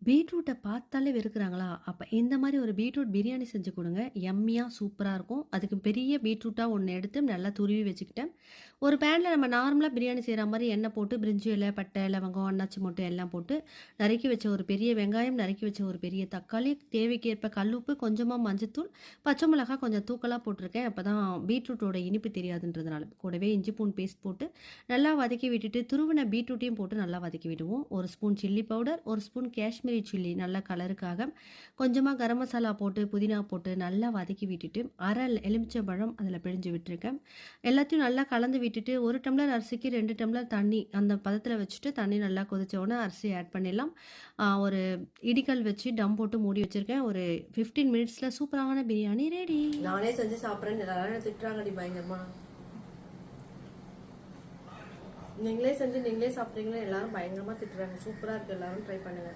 பீட்ரூட்ட பார்த்தாலே வெறுக்குறாங்களா? அப்ப இந்த மாரி ஒரு பீட்ரூட் பிரியாணி செஞ்சு குடுங்க. யம்மியா சூப்பரா இருக்கும். அதுக்கு பெரிய பீட்ரூட்டா ஒண்ணு எடுத்து நல்லா துருவி வச்சுக்கிட்டேன். ஒரு பேன்ல நம்ம நார்மலா பிரியாணி செய்ற மாரி எண்ணெய் போட்டு, பிரிஞ்சி இலை, பட்டை, லவங்கம், அன்னாச்சி மொட்டு எல்லாம் போட்டு, நறுக்கி வச்ச ஒரு பெரிய வெங்காயம், நறுக்கி வச்ச ஒரு பெரிய தக்காளி, தேவைக்கேற்ப கல்லுப்பு, கொஞ்சமா மஞ்சத்தூள், பச்சை மிளகாய் கொஞ்சம் தூக்கலா போட்டிருக்கேன். அப்பதான் பீட்ரூட்டோட இனிப்பு தெரியாதுன்றதுனால. கூடவே இஞ்சி பூண்டு பேஸ்ட் போட்டு, நல்லா வதக்கி விட்டுட்டு, துருவின பீட்ரூட்டையும் போட்டு நல்லா வதக்கி விடுவோம். 1 spoon chilli powder, 1 spoon Kashmiri chilli நல்ல கலருக்காக, கொஞ்சமா கரம் மசாலா போட்டு, புதினா போட்டு நல்லா வதக்கி விட்டுட்டு, அரை எலுமிச்சம்பழம் அதில பிழிஞ்சு விட்டுருக்கேன். எல்லாத்தையும் நல்லா கலந்து விட்டுட்டு, 1 டம்ளர் அரிசிக்கு 2 டம்ளர் தண்ணி அந்த பதத்தில வச்சுட்டு, தண்ணி நல்லா கொதிச்ச உடனே அரிசி ஆட் பண்ணிடலாம். ஒரு இடிக்கல் வச்சு டம் போட்டு மூடி வச்சிருக்கேன். ஒரு 15 மினிட்ஸ்ல சூப்பரான பிரியாணி ரெடி. நானே செஞ்சு சாப்பிட்றேன்னு எல்லாரும் திட்டுறாங்கடி பயங்கரமா. நீங்களே செஞ்சு நீங்களே சாப்பிட்றீங்களா எல்லாரும் பயங்கரமா திட்டுறாங்க. சூப்பரா இருக்கு, எல்லாரும் ட்ரை பண்ணுங்க.